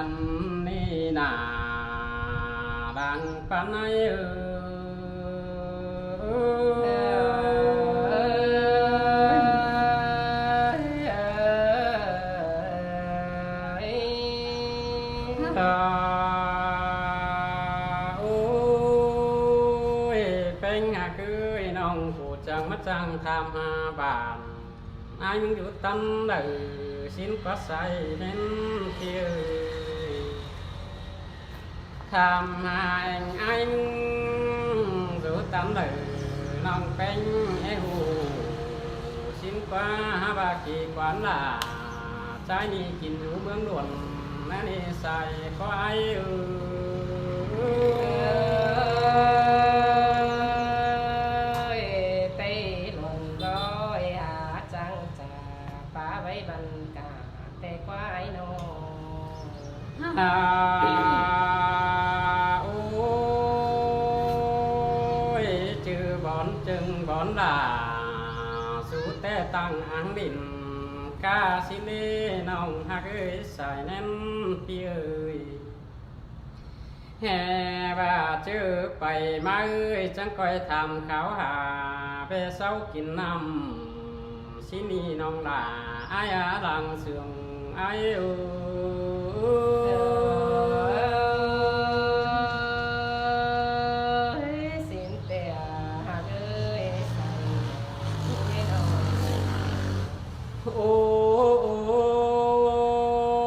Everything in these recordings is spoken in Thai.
นนี่นาดังปานไหนโอ้ยเป็นหาคือน้องผู้จังมาจังทำหาบ้านaiมึงอยู่tâm đời xin quá say đến kia tham hành ai dù tâm đời nòng canh e hù xin quá ba kỳ quán là trái đi kín rú bướng luồn nè đi xài có ai ôi chữ bón chừng bón là sú té tăng áng đỉnh ca xin đi nòng hát ơi xài ném tia ơi hè và chữ bày má ơi chẳng coi tham khảo hà về sau kín năm xin đi nòng là ai á làng sườn ai ơi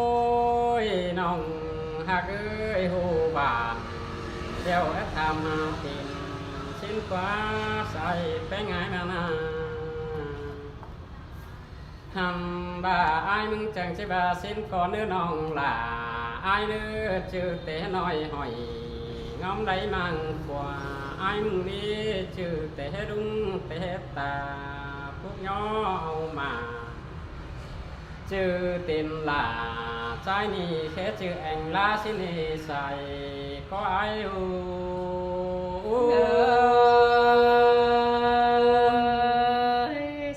ôi nòng hạc ơi hồ bản đeo ép tham tìm xin quá say bé ngái mà na hầm bà ai mừng chẳng chứ bà xin có nữa nòng là ai nữa chứ té nói hỏi ngóng đấy mang quà ai mừng đi chứ té đúng té ta phúc nhỏ mà chữ tiền là trái ni khé chữ anh la xin đi xài có ai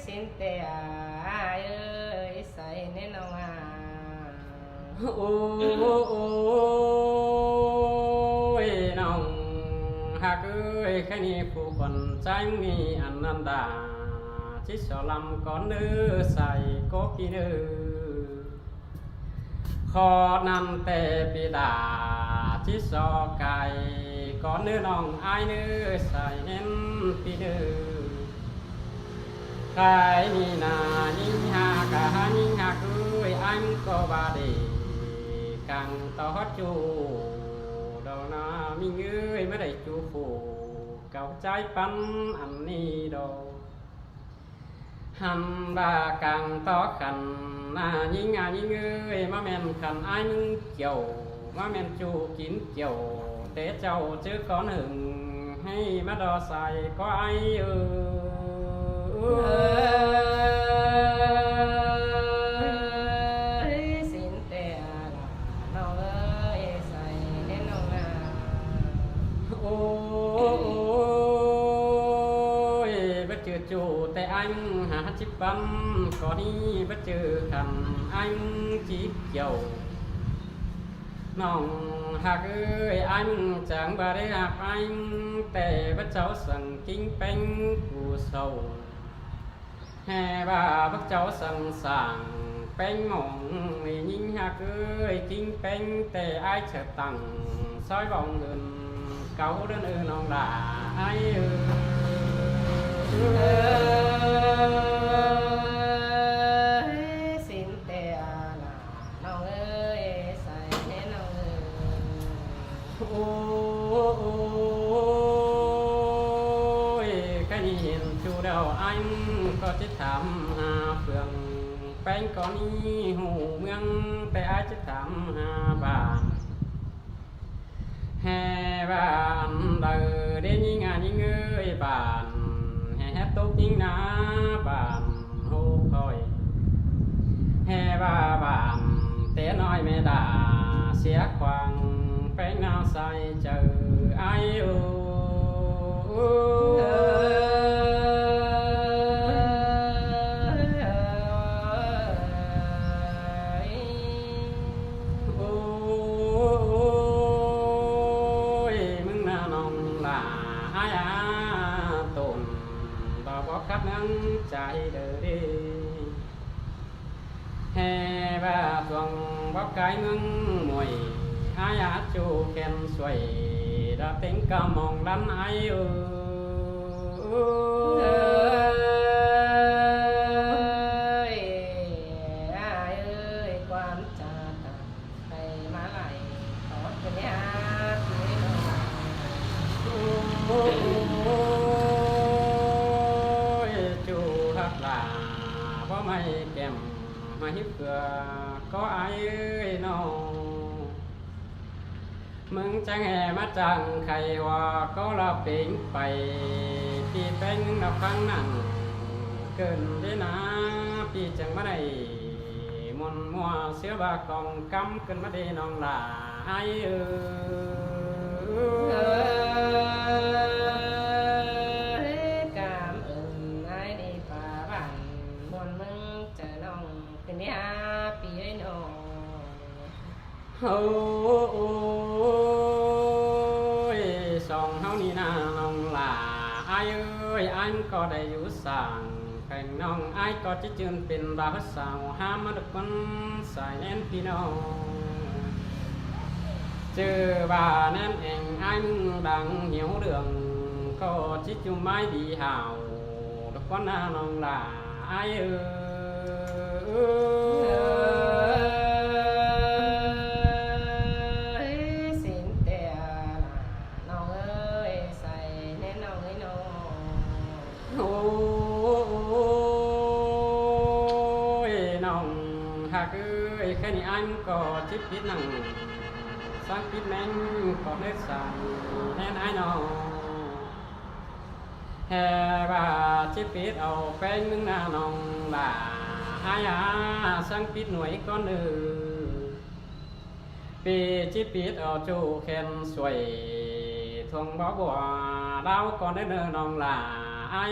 xin tè ai ơi xài nên ông ôi nòng hạc ơi khai ni phụ quần tranh ni ăn ăn đà chỉ sợ làm con nữ xài có kỳ nữ khó nằm tè bị đà chỉ sợ cài con nữ nòng ai nữ xài nên kỳ nữ cái ni na nhìn hà cả nhìn hà cười anh có bà để càng to chú đâu na mình ơi mới đầy chú phủ cầu trái bắn ăn ni đâu hầm bà càng to khăn nhìn ơi má men khăn ai mừng chiều má men chu kín chiều té châu chứ có hừng hay má đo xài có ai xin tè nòng ơi xài nên ông ôi bất chừ chủ tại anh hát chip bấm có đi bất chừ khăn anh chỉ dầu nòng hạc ơi anh chẳng bà đấy hạc anh tè bất cháu sẵn kinh bánh của sầu hè bà bất cháu sẵn sàng bánh mỏng thì nhìn hạc ơi kinh bánh tè ai trở tặng soi vòng gần câu đơn nòng là ai xin tè nòng ơi xài nên ông ôi cái nhìn chú đầu anh có chết thảm hà phường bánh có ni hù mương tại ai chết thảm hà bà hè bàn đời đến những người bàn hè tốt những ná bàn hô khói hè bàn té nói mẹ đã xé khoang bánh nào say chờ ai nắng trái đời đi hè và tuồng bóc cái ngưng mùi ai á chu khen xoay đã tính cả mong lắm ai ơi ai ơi quan trà tà thầy má lại có cái hát ôi chu hát là có mày kèm mà hiếp cửa có ai ơi nóมึงจังแห่มาจังใครว่าก็เราเป็นไปปีเป็นนับครั้งนั่งเกินได้นะปีจังมาได้มนมัวเสียบากองกำขึ้นมาได้น้องหลาไอcảm ơn ai đi phá bản buồn mừng chờ lòng cái nhà phía nổ โอ้ยสองเฮานี่นาน้องหลาไอเอ้ยไอ้มันก็ได้อยู่สั่งแข่งน้องไอ้ก็จะจืนเป็นบ่าวสาวห้ามมาดุคนสายแน่นพี่น้องเจอบ่าแน่นเองไอ้มึงดังเหี่ยวเดืองก็จิจุไม้ดีห่าวดุคนหน้าน้องหลาไอ้เอ้ย xin tè nong ơi xài nên nong ấy nong โอ้ยน้องหากเอ้ยแค่นี้อันก็จิบปิดหนังสร้างปิดแมงก็ได้สั่งแน่นไอ้น้องแห่ว่าจิบปิดเอาแป้งมึงหน้าน้องบ่าอายาสร้างปิดหน่วยก้อนหนึ่งปีจิบปิดเอาจูแคนสวยทวงบ่บัวเล่าก่อนได้เนินน้องล่ะไอ้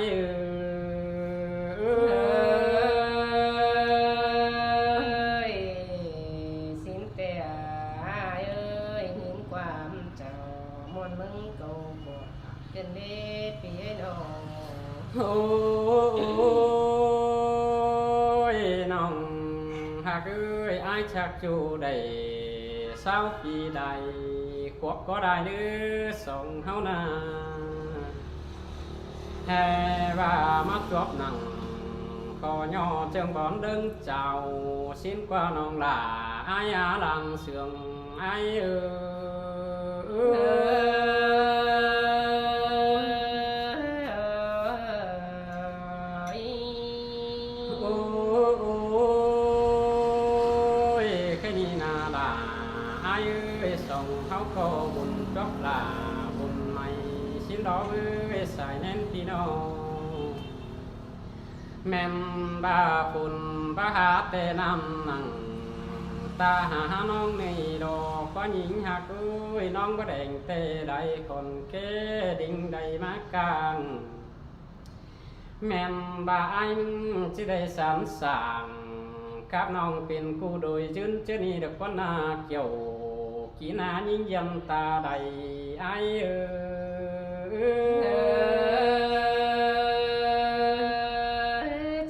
ơi xin tè ai ơi những quàm chào muôn mừng cầu của trên đê phía nổ โอ้ยน้องหากเอ้ยไอ้ชักจูได้เศร้าปีใดขวบก็ได้เนื้อส่งเฮานาแห่ว่ามาจบหนังก็ย่อเจิงบอนดึงเจ้าสิ้นกว่าน้องหล่าอายาหลังเสื่องไอ้เอ้ย โอ้ยแค่นี้นาลาไอ้เอ้ยส่งเขาก็บุญจบลาบุญใหม่สิ้นดอกเอ้ยสายแน่นพี่น้องแม่นบ้าฝุ่นบ้าหาแต่น้ำนังตาหาน้องในดอกก็หญิงหักเอ้ยน้องก็แดงเตใดคนเก้ดิ่งใดมากลาง แม่นบ่าอันจะได้สามสางกับน้องเป็นกูโดยจืนเจนี่เด็กวันนาเกี่ยวกีนายิ่งยำตาใดไอ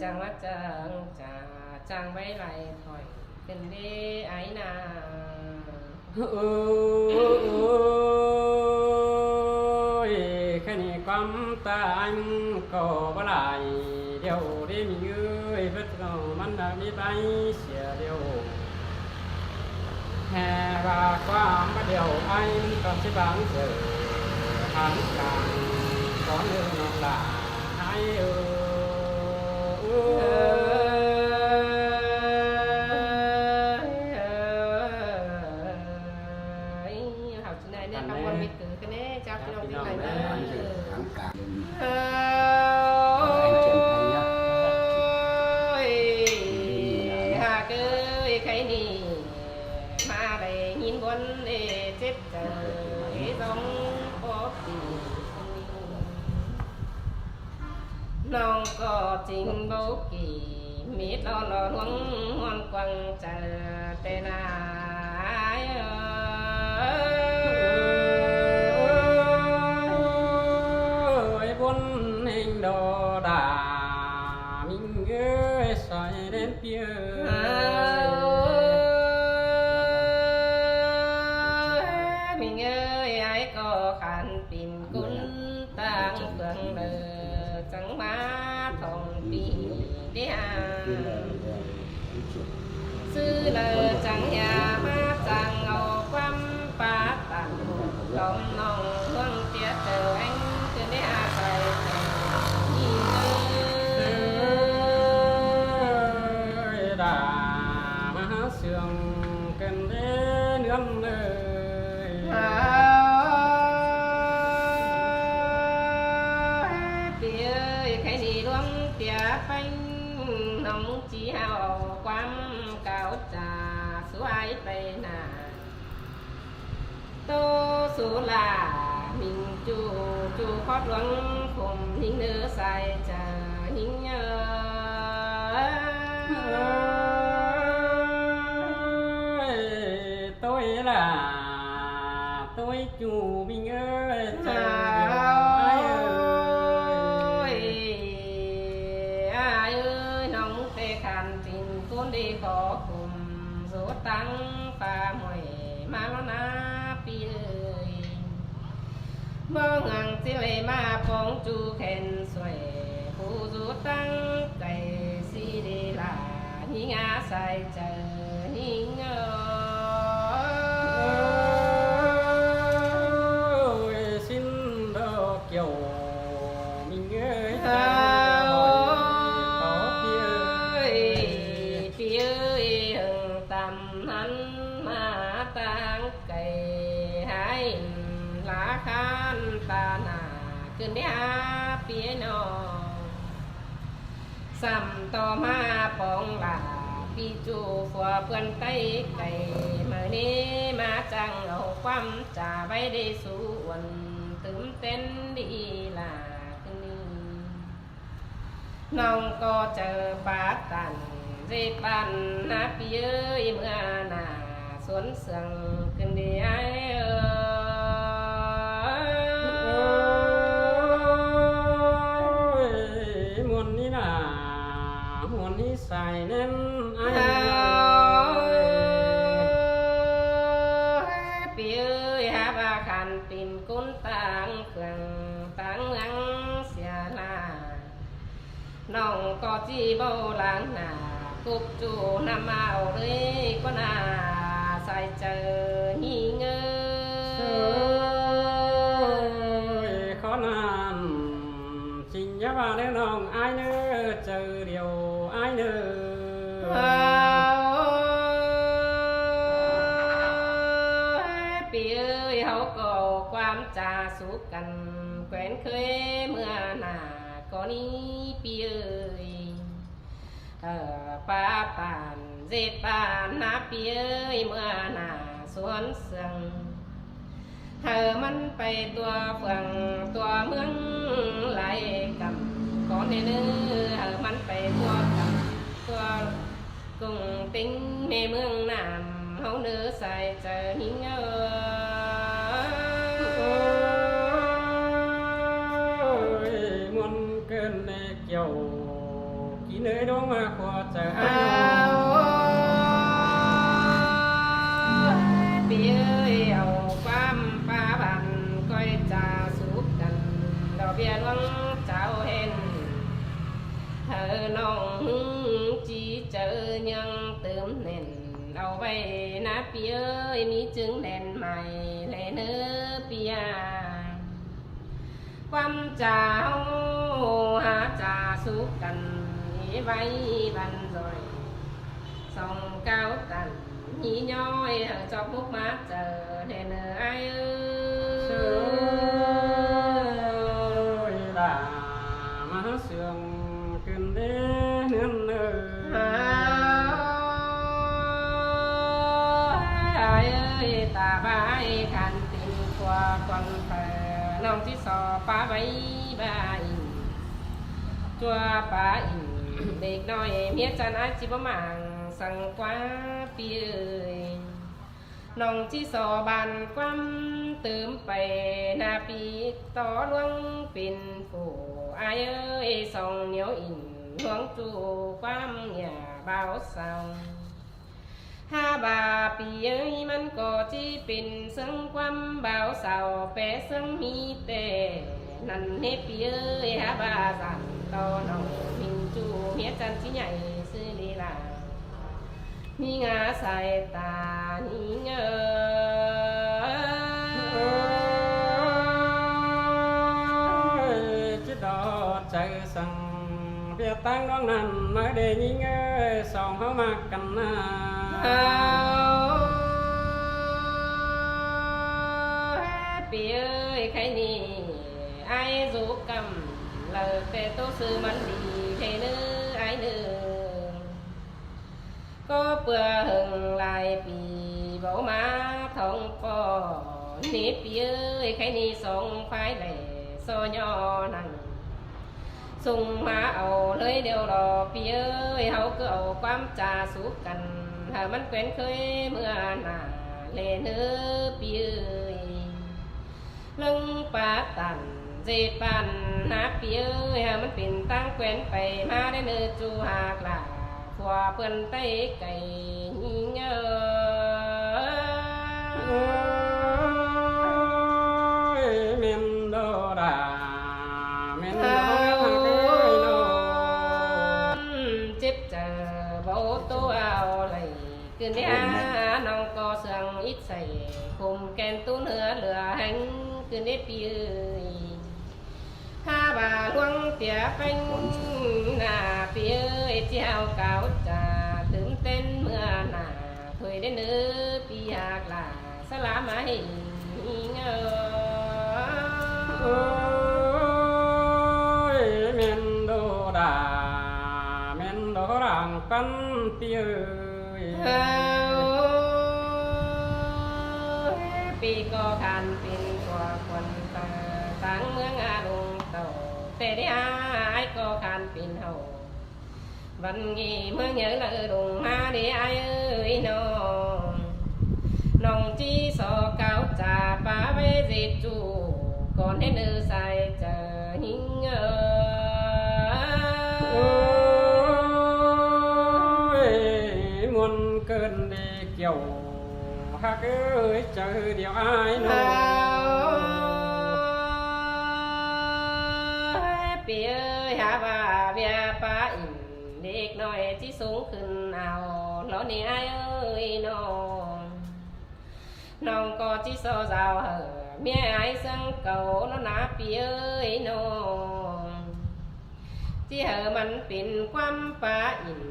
chẳng là chẳng chả chẳng vẫy lại khỏi cần đi ái nà เอ้ยแค่นี้ความตายก็บ่หลายเดี๋ยวได้มีเอ้ยเพิ่นเอามันน่ะมีไปเสียเดียวแห่ว่าความบ่เดียวไอ้มันก็สิบางเจอหันกลางขอเนื้อน้องหลาให้เอ้ย học trên này nên không còn biết từ cái này chào cái lòng Chào tiếng cái này lòng nữa. Thắng cả Ơi, anh Trần Thành nhá. hà cái này mà để nhìn con để chết trời giống có gì non có trình bố kỳ mít lo lo luống hoan quăng chờ tên ai ơi buôn hình đồ đà ขันปิ่นกุนต่างเฟืองเลอจังมาทองปีเดียซื้อเลยจังยามาจังเอาความปาตันกอมน้องเมืองเตี้ยเจออันคือได้อาศัยยิ่งดามาหาเสียงกันเด้เนื้อเลย ปีเอ้ยใครดีร่วมเตี้ยไปน้องจีเฮาความเก่าจ่าสวยไปหน้าโตสุลามิงจูจูครอบหลวงคมหิงเนื้อใส่จะหิงเยอะtôi là tôi chủ mình ơi trời ai ơi ai ơi nóng tê khăn tình cuốn đi khó cùng rốt tăng pha mùi mà nó na pi ơi mơ ngang chỉ lệ mà phong chu khen xuề phụ rốt tăng cày si đi là hi ngã sai chờ hi ngờ kiểu mình ơi phía ơi hừng tầm hắn mà tăng cày hai lá khan ta nà cơn đế phía nó sầm to ma bóng làพี่จูฝัวเพื่อนไต้ไก่เมื่อนี้มาจังเอาความจ่าไว้ได้สู่วันตื่นเต้นดีล่ะคืนนี้น้องก็เจอปาตันเจ็บปันนะพี่เอ้ยเมื่อหน้าสวนเสืองคืนดีไอ้มวนนี่น่ะมวนนี่ใส่แน่นไอ้พี่เอ้ยหาบาขันปิ่นกุ้นต่างเครื่องต่างอังเสียลาน้องก็จีโบล้างหน้ากุบจูนำมาเอาเลยก็น่าใส่เจอหิงkhó làm trình giá ba đứa nòng ai nữa chờ điều ai nữaพี่เอ้ยเขาก็ความจาสุกันแขวนเคยเมื่อหน้าก็นี้พี่เอ้ยป้าปานเจ็บปานนะพี่เอ้ยเมื่อหน้าสวนเสืองมันไปตัวเฟืองตัวเมืองไหลกับก่อนในเนื้อมันไปตัวกับตัวกุ้งติ้งในเมืองน้ำเขาเนื้อใส่เจอหิ้งmuốn cơn kiểu kỹ nơi đó mà khó chờพี่เอ้ยเอาความป้าบันก้อยจ่าสุกกันดอกเบี้ยหลวงเจ้าเห็นน้องจีเจอยังเติมเน่นเอาไว้นะพี่เอ้ยมีจึงแดนใหม่และเนื้อพี่ยาความจ่าหาจ่าสุกกันไว้บันrồi song cao tần nhí nhói cho phút mát chờ đèn ai ơi đã má sương cơn đế nương ai ơi ta vai khăn tình qua quần phở nông tí sò phá bấy ba in chua phá inเด็กน้อยเมียจันอาจิบมังสั่งกว่าปีเอ่ยน้องที่สอบานความเติมไปนาปีต่อลวงปิ่นผู้อายเอ้ยส่องเหนียวอินหวงจูความหยาเบาเศร้า ha bà bì ơiมันก็จีเป็นซึ่งความบ่าวสาวแปะซึ่งมีแต่นั่นเฮปีเอ้ยฮาบาสันตอน้องมิงจูเมียจันที่ใหญ่ซื้อลีลามีงาใส่ตานี่เงอจิตดอใจสั่งเบียตั้งน้องนั้นมาเดยิงสองเขามากันนา ปีเอ้ยใครนี่ไอ้รูกำlời về tô sưมันดีthế nữ ai nữ có bữa hừng lạiปีbảo má thông pò nếpปีเอ้ยใครนี่ส่งไฟแหล่โซย่อนั่นส่งมาเอาเลยเดียวรอปีเอ้ยเขาก็เอาความจ่าสู้กันถ้ามันเป็นเคยเมื่อหน้าเลเนื้อปีเอ้ยลงปาตันเจปันนาปีเอ้ยมันเป็นตั้งแควนไปมาได้เนื้อจูหากล่ะผัวเปิ้นไต้ไก่ยิงเมนโดราเมนโดเจ็บเจอโบตัวเอาเลยคืนนี้น้องก็เสื่องอิดใส่คุมแกนตู้เนื้อเหลือแห้งคืนนี้ปีเอ้ยถ้าบ่าลวงเตียเป็นหน้าปีเอ้ยเจ้าเก่าจะตื่นเต้นเมื่อหน้าถอยได้เนื้อปีหากล่ะสลามาให้เงอเมนโดราเมนโดรังปันปีเอ้ยปีก็คันเป็นกว่าคนต่างเมืองอาลุงโตแต่ได้อายก็คันเป็นเฮาวันนี้เมื่อเยอะละลุงมาได้อายเอ้ยน้องน้องจีสอเก่าจ่าป้าไปเจ็ดจูก่อนให้เนื้อใส่เจอหิงมวนเกินดีเกี่ยวฮักเอ้ยเจอเดียวอายน้องปีเอ้ยหาว่าเบียป้าอินเด็กน้อยที่สูงขึ้นเอาแล้วนี่อายเอ้ยน้องน้องก็ที่โซเจ้าเหอะเมียไอ้สังเก่าแล้วนะปีเอ้ยน้องที่เหอะมันเป็นความป้าอิน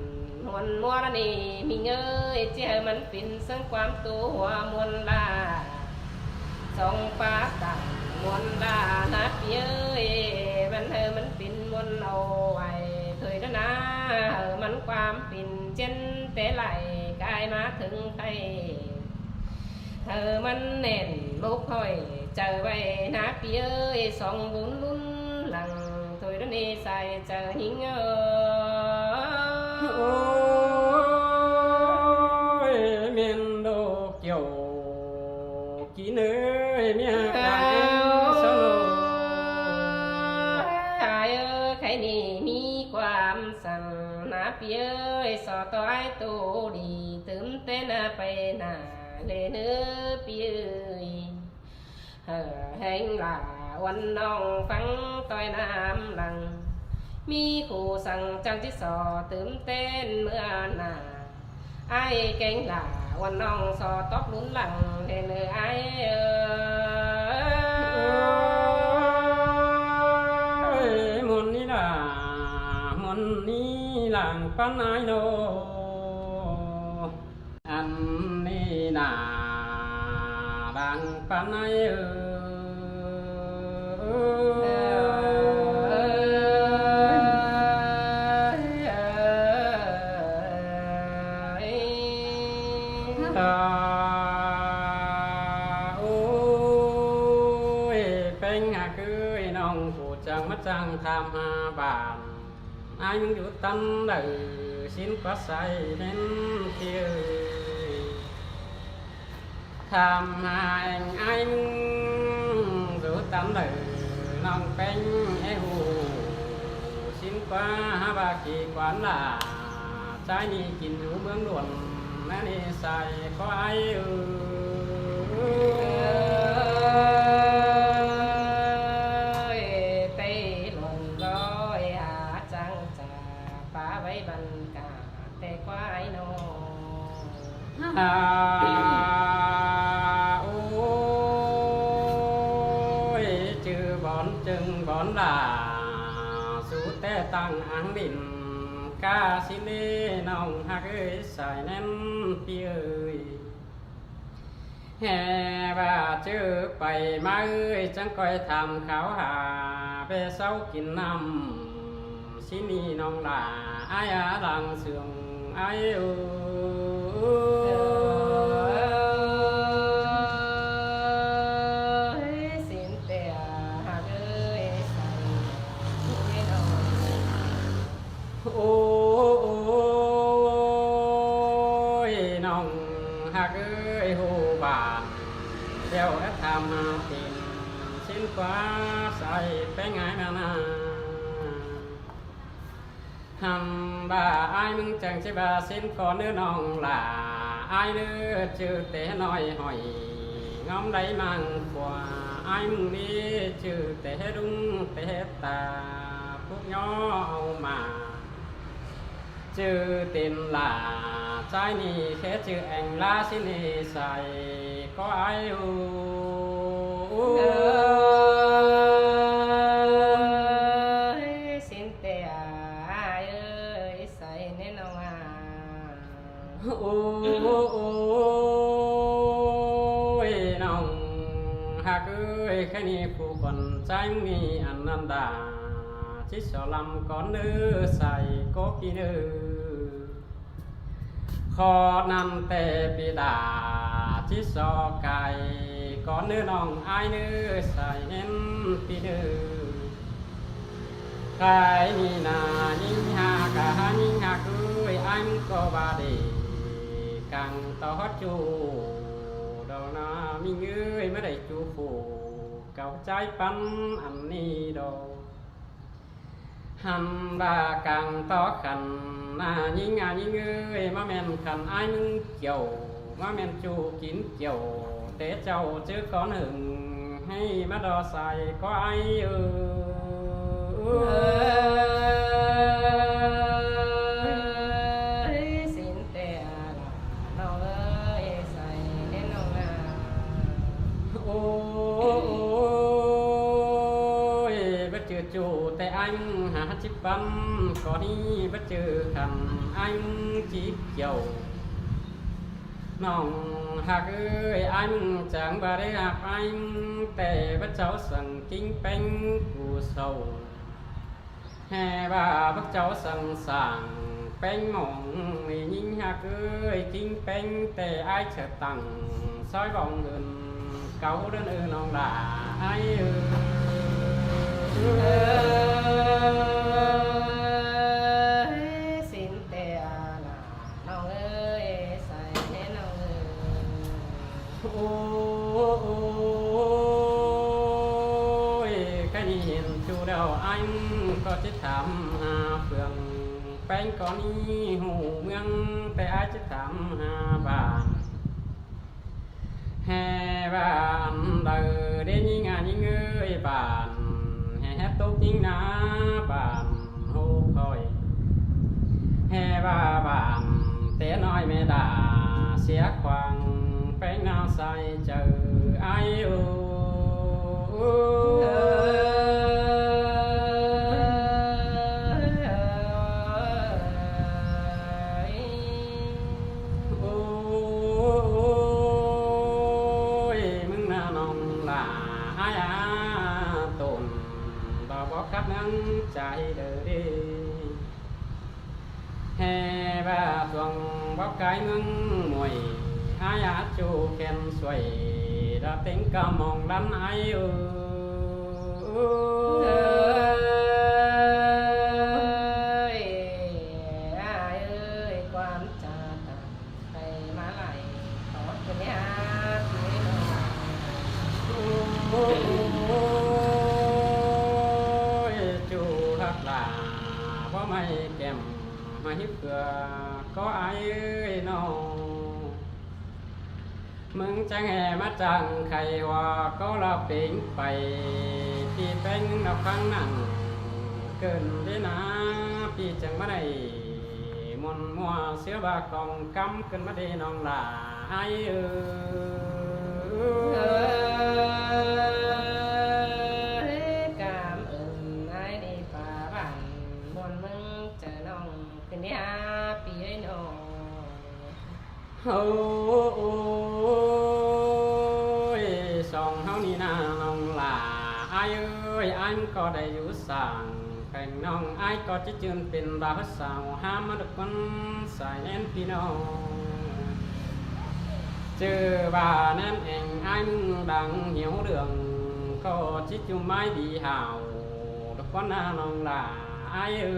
มวนมัวนี่มีเงยที่เหอะมันเป็นสังความตัวหัวมวนลาสองป้าต่างมวนลานะปีเอ้ยมันเหอะมันเป็นมวนเอาไว้เคยแล้วนะเหอะมันความเป็นเช่นแต่ไหลกายมาถึงไทยเธอมันแน่นลูกห้อยเจอไว้นะปีเอ้ยสองบุญลุ้นหลังถอยแล้วนี่ใส่เจอหิงโอ้ยเมียนโดเกี่ยวกี่เนื้อเมียกันสนุกไอ้เอ้ยใครนี่มีความสั่งนะปีเอ้ยสอต่อไอ้ตัวดีตื่นเต้นไปหน้าเลเนื้อปีเอ้ยแห่งลาวันน้องฟังต้อยน้ำหลังมีคู่สั่งจังที่สอตื่นเต้นเมื่อหน้าไอ้เก่งลาวันน้องสอตอกลุ้นหลังเลเนื้อไอ้มนนี่ล่ะมนนี่หลังปันไอโนอันนี้น่าดังปันไอโอ้ยเป็นหากเอ้ยน้องผู้จังมาจังทำหาบ้านไอ้มึงอยู่ตั้งเดือสิ้นก็ใส่เป็นเที่ยวทำหาเองไอ้มึงอยู่ตั้งเดือน้องเป็นไอ้หูสิ้นกว่าบากีกว่าหล่าใจนี่กินอยู่เมืองหลวง นั่นนี่ใส่có ai tây luận gói trăng trà phá vấy bần cả tê qua ai nô ôi chữ bón chừng bón là sú té tăng áng đỉnh ca xin đi nòng hát ơi xài ném pi ơi hè bà chữ bày má ơi chẳng coi tham khảo hà về sau kín năm xin đi nòng là ai á làng sườn ai ơi xin tè hát ơi xài ném nòng ôi nòng hát ơi hồ bàn theo ép tham tìm xin quá say bé ngái mà na hầm bà ai mừng chẳng chứ bà xin có nữa nòng là ai nữa chứ té nói hỏi ngóng đấy mang quà ai mừng đi chứ té đúng té ta phúc nhỏ mà chữ tiền là trái ni khé chữ anh la xin ni xài có ai xin tè ai ơi xài nên nòng ôi nòng hạc ơi khá ni phụ phần trái ni ăn ăn đà chỉ sợ làm con nữ xài có kỳ nữ khó nằm tê bị đà chỉ sợ cài con nữ nòng ai nữ xài nên kỳ nữ cái ni na nhìn hà cả nhìn hà cười anh có bà để càng to chú đâu na mình ơi mới đầy chú phụ cầu trái bắn ăn ni đâu hầm bà càng to khăn nhìn ơi má men khăn ai mừng chiều má men chú kín chiều tế châu chứ có hừng hay má đo xài có ai xin tè nòng ơi xài nên nòng ôi bất chừ chủ tại anh hạ chip băm có đi bất chừ khăn anh chỉ chiều nòng hạc ơi anh chẳng bà đấy hạc anh tè bất cháu sẵn kinh bánh của sầu hè bà bắt cháu sẵn sàng bánh mỏng nhìn hạc ơi kinh bánh tè ai chờ tặng soi vòng gần cáu đơn nòng là ai xin tè nòng ơi xài nên nòng ôi cái nhìn chú đâu anh có chết thảm hà phường bánh con đi hù mương tại ai chết thảm hà bàn hè bàn đời đến những người bàn hè tốt những ná bàn hô khói hè bà bàn té nói mẹ đã xé khoang bánh nào sai chờ ai mừng na nòng là ai tồn vào bó khắp nắng chạy đời đi hè bà tuồng bóc cái mừng mùi ai chú khen xoay đã tính cả mong đắn ai ai ơi quan trà thầy má lại có cái nhà ôi chú thật là có mày kèm mà hiếp cửa có ai ơi nào มึงจะแห่มาจังใครว่าก็เราเป็นไปพี่เป็นเราครั้งนั้นเกินได้นะพี่จังมาได้มนมัวเสียบากองกำเกินมาได้น้องหลาไอ้กามไอ้ดีป่าบ้านบนมึงเจอน้องขึ้นได้ปีไอ้น้อง โอ้ยสองเฮานี่นาน้องหลาไอ้เอ้ยอันก็ได้อยู่สั่งแข่งน้องไอ้ก็จะจืนเป็นบ่าวสาวห้ามมาดุกันใส่แน่นพี่น้องเจอบ่านั่นเองไอ้มึงดังเหี่ยวเดืองก็จิจุไม้ดีห่าวดุกันนาน้องหลาไอ้เอ้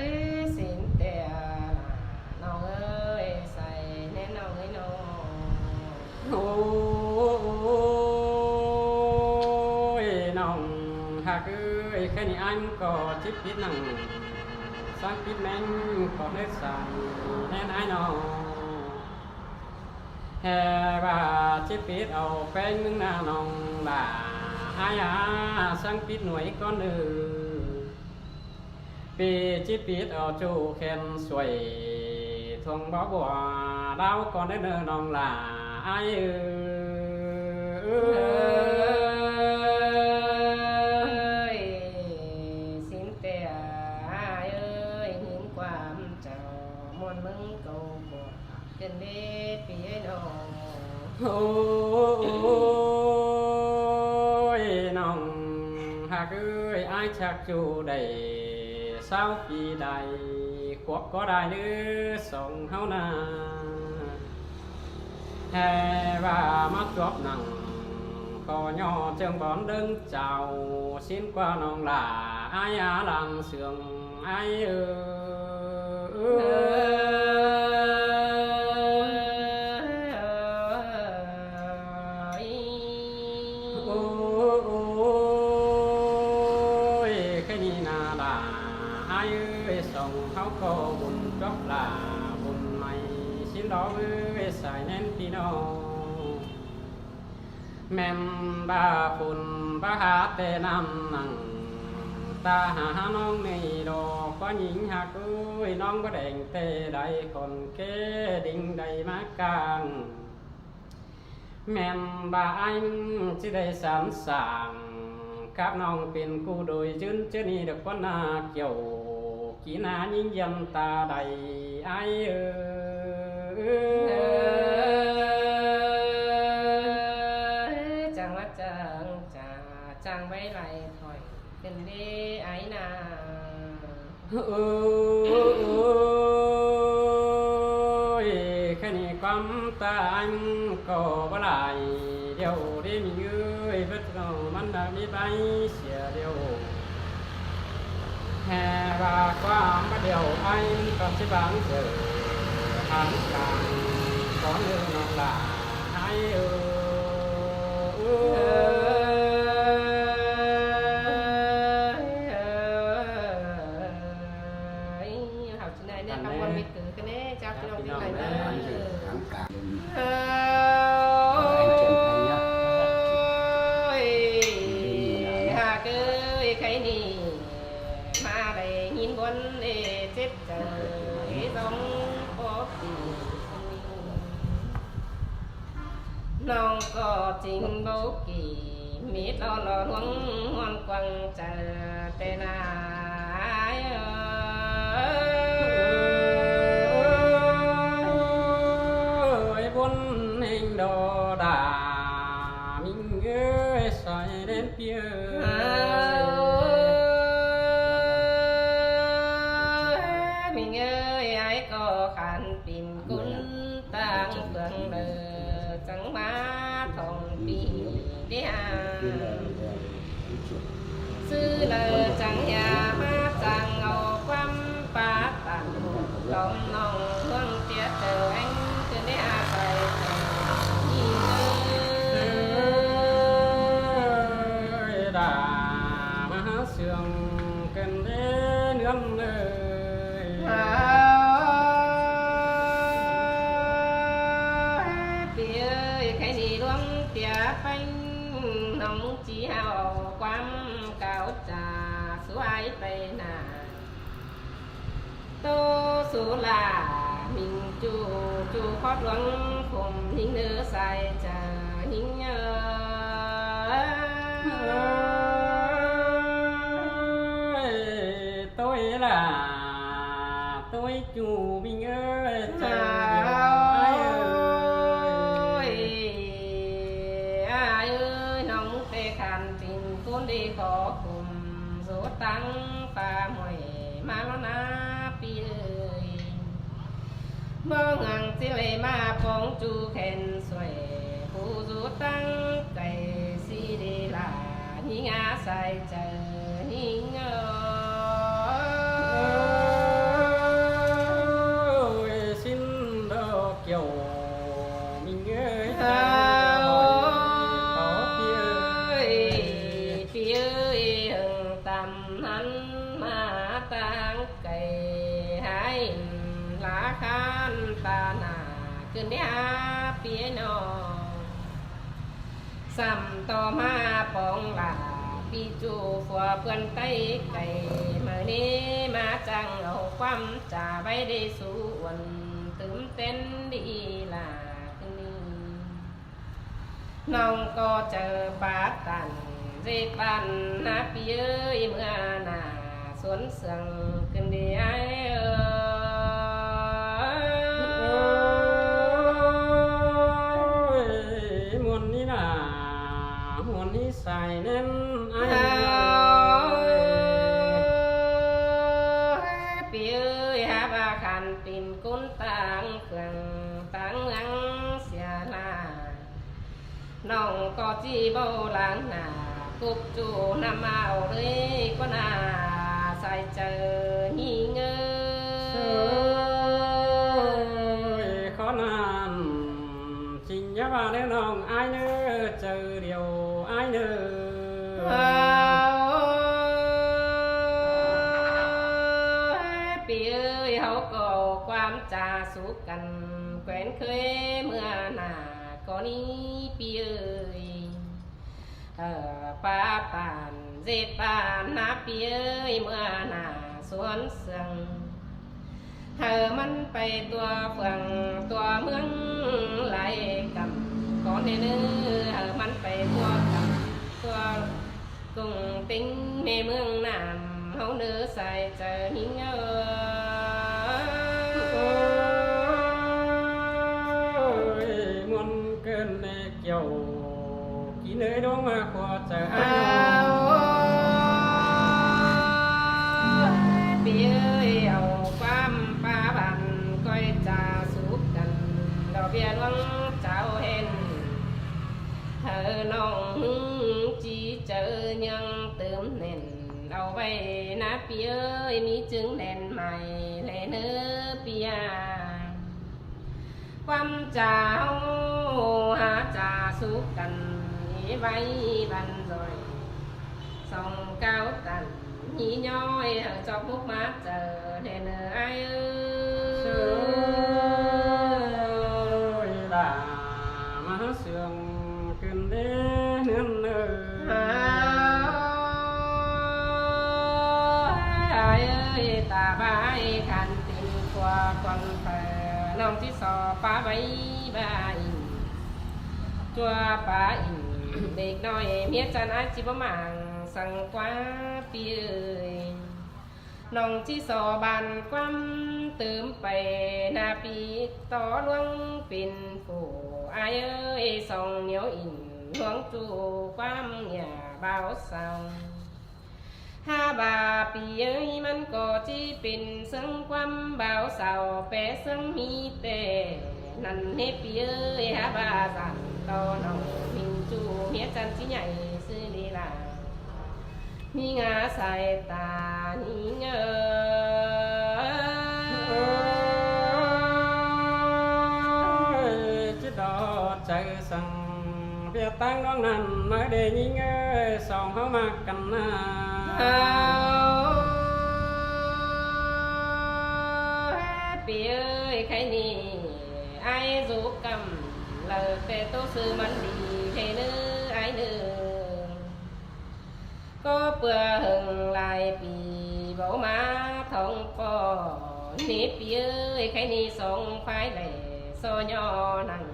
ย สินแต่น้องเอ้ยใส่แน่น้องเอ้ยน้อง โอ้ยน้องหากเอ้ยแค่นี้อันก็จิบปิดหนังสักปิดแมงก็เล็กใส่แน่นไอ้น้องแห่บ่าจิบปิดเอาแป้งมึงหน้าน้องบ่าอายาสังปิดหน่วยก้อนหนึ่งปีจิบปิดเอาจูแขนสวยทวงบ่บัวดาวก่อนได้เนินน้องหล่าไอ้สินแต่เอ้ยหินความเจ้ามนมึงเก่าบ่เกินเด็ดปีไอ้น้อง โอ้ยน้องหากเอ้ยไอ้ชักจูได้เศร้าปีใดขวบก็ได้เนื้อส่งเฮานาแห่ว่ามาจบหนังก็ย่อเจิงบอนดึงเจ้าสิ้นกว่าน้องหล่าไอ้อาลังเสืองไอ้โอ้ยแค่นี้นาลาไอ้เอ้ยส่งเขาก็บุญจบลาบุญใหม่สิ้นดอกเอ้ยใส่แน่นพี่น้องแม่มบ้าฝุ่นบ้าหาแต่น้ำหนังตาหาน้องในดอกก็หญิงหักเอ้ยน้องก็แดงเตใดคนเกดิ่งใดมากลางแม่มบ้าอันจะได้สามสางครับน้องเป็นกูโดยจืนเจนี่เด็กก็นาเกี่ยวกีนายิ่งยันตาใดไอจังว่าจังจังไว้ไหลถอยเป็นเด้ไอ้นา ยแค่นี้ความตายก็บ่หลายเดี๋ยวได้มีเอ้ยเพิ่นเอามันได้มีไปเสียเดียวแห่ว่าความบ่เดียวไอ้ก็สิบางเจอทางกลางขอเรื่องน้องหลาให้học trên này nên không quan biệt từ cái này cho cái lòng tin này thẳng cả hà cái cái này mà đây nhìn bốn để chết trời giống có non có trình bố kỳ mít lo lo hoang hoang quăng chờ tên ai ơi bốn hình đồ đà mình ơi xoay đến phía mình ơi ai có khăn tìm cún tang phượng lờ chẳng má thòng bì đế sư lờ chẳng nhà má chẳng ngầu quăm phá tặng lòng nòng hương tiết từ anh từ đế phải nhìn ơi đà má sương cần đế nương ơi น้องจีเฮาความเก่าจ่าสวยไปหนาโตสุลามิงจูจูคอดหลวงผมหิงเนื้อใส่จะหิงtôi là tôi chủ mình ơi chờ điều ai ơi nóng tê khăn tình cuốn đi khó cùng dỗ tăng pha mồi mà nó na pi ơi mơ ngang chỉ lệ mà phong chu khen xuề phụ dỗ tăng cày si đi là nhí ngã sai chờ nhíขึ้นได้เปียโนสัมต่อมาปองลาปีจูฝัวเพื่อนไต้ไก่เมื่อนี้มาจังเอาความจ่าไว้ได้ส่วนตื่นเต้นดีล่ะคืนนี้น้องก็เจอปาตันเจ็บปันนาปีเอ้ยเมื่อหน้าสวนเสืองขึ้นดีไอ้xài nên ai pi ơi ha ba khăn tin cún tang phượng tang ăn xia la nong có chi bao lang nà cục chủ nam ao đấy có nà sai chờ nghi ngơ khó nan trình nhá ba nếu nong ai nữa chờ điều ai nữaปีเอ้ยเขาก็ความจ่าสู้กันแขวนเคยเมื่อหน้าก็นี้ปีเอ้ยป้าปานเจ็บปานนาปีเอ้ยเมื่อหน้าสวนเสืองมันไปตัวเฟืองตัวเมืองไหลกับก่อนเนื้อมันไปตัวกับตัวกุ้งติ้งในเมืองน้ำเขาเนื้อใส่เจอหิ้งmuốn cơn kiểu kỹ nơi đó mà khó chờปีเอ้ยเอาความป้าบันก้อยจ่าสู้กันดอกเบี้ยหลวงเจ้าเห็นน้องchỉ chờ nhân tươm nền đầu bay ná phía ơi mi trứng đèn mày lệ nơ pia quan trà há trà suốt cành váy bàn rồi sông cao tàn nhí nhói ở cho phút mát chờ đèn ai ơi là má sương cơn đế nương ai ơi ta bái khăn tình qua quần phở nông tí sò phá bấy ba in chua phá in ด็กน้อยเมียจันอาจิบมังสั่งกว่าปีเอ้ยน้องที่สอบานความเติมไปนาปีต่อหลวงปิ่นผู้อายเอ้ยส่องเหนียวอินหลวงจูความเหงี่ยเบาเศร้าห้าบาปีเอ้ยมันก็จีเป็นซึ่งความเบาเศร้าแปะซึ่งมีแต่นั่นให้ปีเอ้ยห้าบาสั่นต่อน้องมิงจูเมียจันที่ใหญ่ซื้อลีลามีงาใส่ตานี่เงอchứ đó chạy sang việc tăng đó nằm mới để nhí ngơ sòng háo mà cầnปีเอ้ยใครนี่ไอ้รูกำเลอแต่โตซื้อมันดีเทเนื้อไอ้เนื้อ có bữa hừng lại bì bố má thông po nếp ơi cái ni sông phái lệ so nho nằng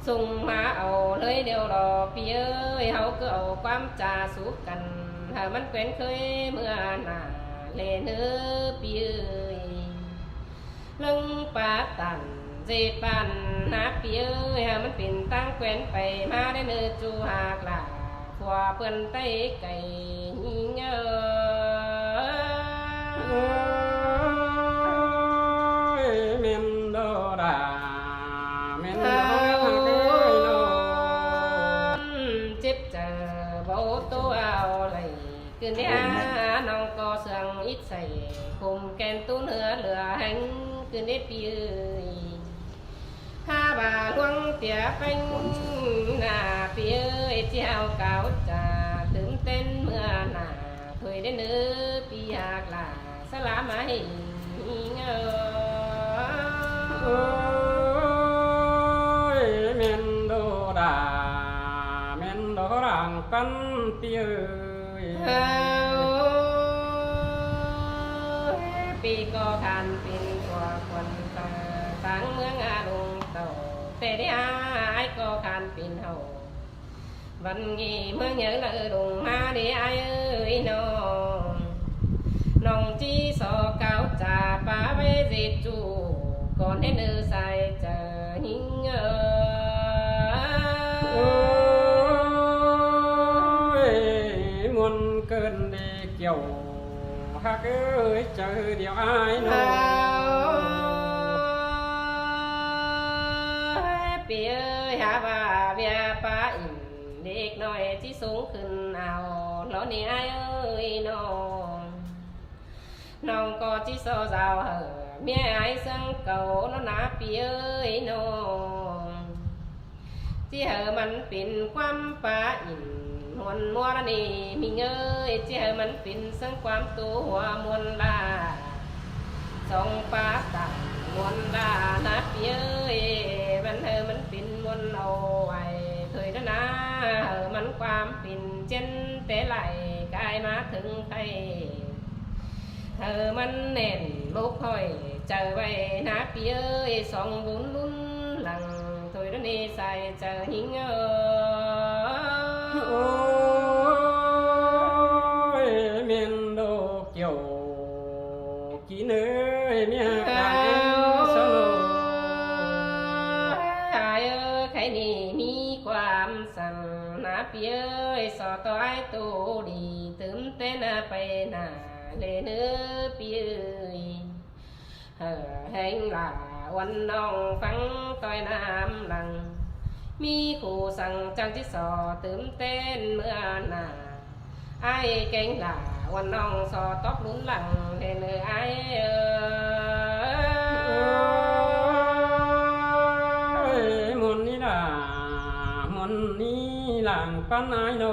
sung má ầu lưới đều đò bì ơi hậu cứ ầu quám trà suốt cành hờ mắt quen khơi mưa nà lên nước bì ơi lưng bá tàn dệt bàn nát bì ơi hờ mắt pin tăng quenไปมาได้เนื้อจูหากล่ะพวเพื่อนไต้ไก่เงอเมนโดราเมนโดเจ็บเจอโบตัวเอาเลยคืนนี้น้องก็เสื่องอิดใส่คุมแกนตู้เนื้อเหลือแห้งคืนนี้ปีเอ้ยถ้าบ่าล่วงเตี๋ยเป็นหน้าปีเอ้ยเจ้าเก่าจะตื่นเต้นเมื่อหน้าถอยได้เนื้อปีหากล่ะสลามาให้เงอเมนโดราเมนโดรังปันปีเอ้ยปีก็คันเป็นกว่าคนต่างเมืองอาลงโตแต่ได้อายก็คันเป็นเฮาวันนี้เมื่อnhớ là đùng ma để ai ơi nòng chi sò cao trà phá bê dệt chủ còn đến nơi sai chờ những muôn cơn đi kiểu hát ơi chờ điều aiปีเอ้ยหาว่าเบียป้าอินเด็กน้อยที่สูงขึ้นเอาแล้วนี่ไอ้เอ้ยน้องก็ที่โซเจ้าเหอะเมียไอ้สังเก่าแล้วนะปีเอ้ยที่เหอะมันเป็นความป้าอินมวนมัวละนี่มีเงยที่เหอะมันเป็นสังความตัวหัวมวนลาสองป้าต่างมวนลานะปีเอ้ยมันเหอะมันเป็นมวนเอาไว้เคยแล้วนะเหอะมันความเป็นเช่นแต่ไหลกายมาถึงใครเธอมันแน่นลูกห้อยเจอไว้นะปีเอ้ยสองบุญลุ้นหลังถอยแล้วนี่ใส่เจอหิงเมียนโดเกี่ยวกี่เนื้อเมียกันสโลหายใครนี่มีความสั่งนะปีเอ้ยสอต่อยตูดีตื่นเต้นไปหน้าเลยเนื้อปีเอ้ยแห่งลาวันน้องฟังต่อยน้ำหลังมีคู่สั่งจังที่สอตื่นเต้นเมื่อหน้าไอ้เก่งลาวันน้องสอตบลุ้นหลังเห็นไอ้มุนนี่ล่ะมุนนี่หลังปันไอโน